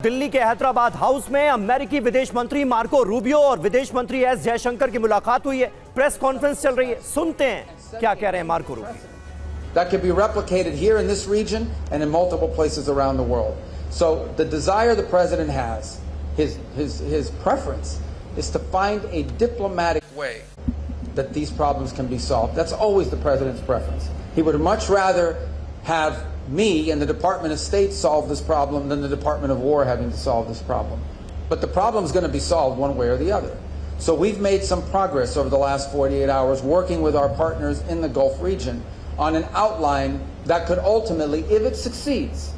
दिल्ली के हैदराबाद हाउस में अमेरिकी विदेश मंत्री मार्को रूबियो और विदेश मंत्री एस जयशंकर की मुलाकात हुई है। प्रेस कॉन्फ्रेंस चल रही है, सुनते हैं क्या कह रहे हैं Marco Rubio. That could be replicated here in this region and in multiple places around the world. So the desire the president has, his preference is to find a diplomatic way that these problems can be solved. That's always the president's preference. He would much rather have me and the Department of State solve this problem than the Department of War having to solve this problem. But the problem is going to be solved one way or the other. So we've made some progress over the last 48 hours working with our partners in the Gulf region on an outline that could ultimately, if it succeeds,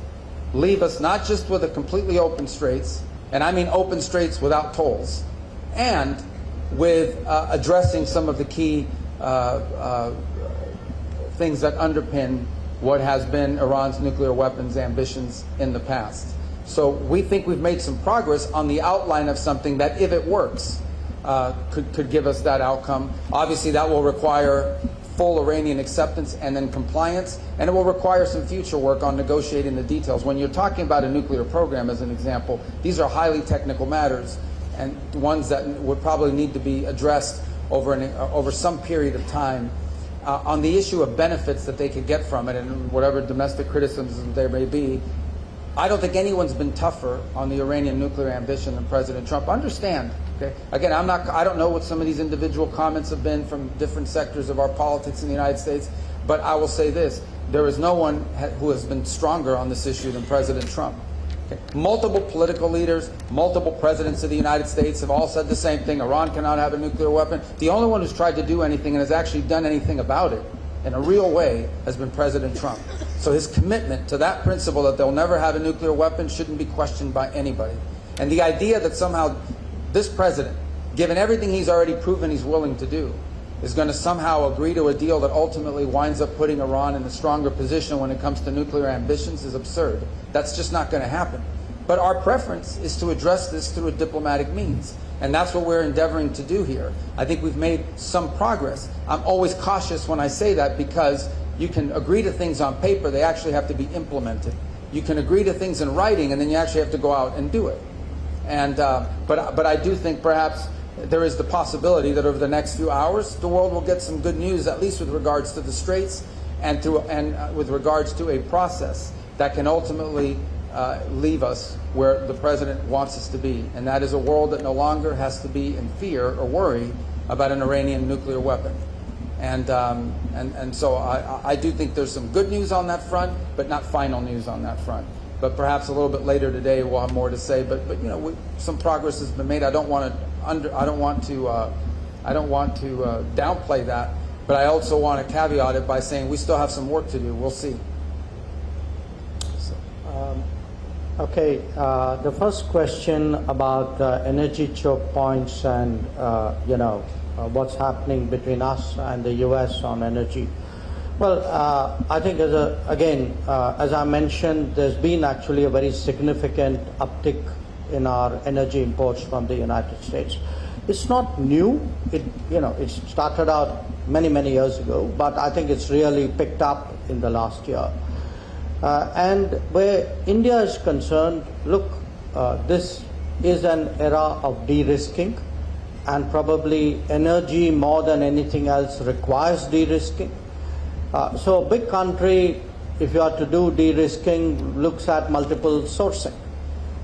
leave us not just with a completely open straits, and I mean open straits without tolls, and with addressing some of the key things that underpin what has been Iran's nuclear weapons ambitions in the past. So we think we've made some progress on the outline of something that, if it works, could give us that outcome. Obviously, that will require full Iranian acceptance and then compliance, and it will require some future work on negotiating the details. When you're talking about a nuclear program, as an example, these are highly technical matters and ones that would probably need to be addressed over some period of time. On the issue of benefits that they could get from it and whatever domestic criticism there may be, I don't think anyone's been tougher on the Iranian nuclear ambition than President Trump. Understand, okay? Again, I don't know what some of these individual comments have been from different sectors of our politics in the United States, but I will say this, there is no one who has been stronger on this issue than President Trump. Multiple political leaders, multiple presidents of the United States have all said the same thing. Iran cannot have a nuclear weapon. The only one who's tried to do anything and has actually done anything about it in a real way has been President Trump. So his commitment to that principle that they'll never have a nuclear weapon shouldn't be questioned by anybody. And the idea that somehow this president, given everything he's already proven he's willing to do, is going to somehow agree to a deal that ultimately winds up putting Iran in a stronger position when it comes to nuclear ambitions is absurd. That's just not going to happen. But our preference is to address this through a diplomatic means. And that's what we're endeavoring to do here. I think we've made some progress. I'm always cautious when I say that because you can agree to things on paper, they actually have to be implemented. You can agree to things in writing and then you actually have to go out and do it. And, but I do think perhaps there is the possibility that over the next few hours, the world will get some good news, at least with regards to the straits and with regards to a process that can ultimately leave us where the president wants us to be. And that is a world that no longer has to be in fear or worry about an Iranian nuclear weapon. And so I do think there's some good news on that front, but not final news on that front. But perhaps a little bit later today we'll have more to say. But you know, some progress has been made. I don't want to downplay that, but I also want to caveat it by saying we still have some work to do. We'll see. Okay, the first question about energy choke points and what's happening between us and the US on energy. Well, I think as I mentioned, there's been actually a very significant uptick in our energy imports from the United States. It's not new. It started out many years ago, but I think it's really picked up in the last year. And where India is concerned, look, this is an era of de-risking, and probably energy more than anything else requires de-risking. So a big country, if you are to do de-risking, looks at multiple sourcing.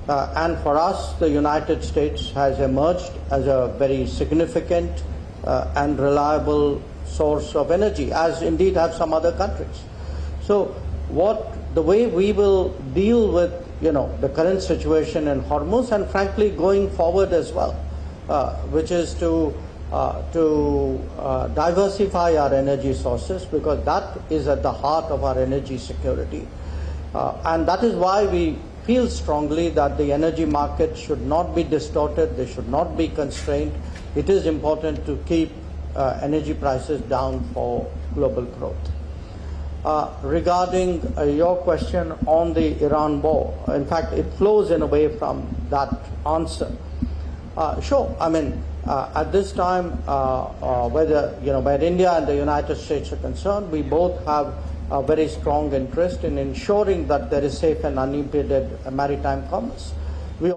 And for us, the United States has emerged as a very significant and reliable source of energy, as indeed have some other countries. So the way we will deal with the current situation in Hormuz, and frankly going forward as well, which is to diversify our energy sources, because that is at the heart of our energy security. And that is why we feel strongly that the energy market should not be distorted, they should not be constrained. It is important to keep energy prices down for global growth. Regarding your question on the Iran war, in fact, it flows in a way from that answer. Sure, I mean, at this time, where India and the United States are concerned, we both have a very strong interest in ensuring that there is safe and unimpeded maritime commerce. We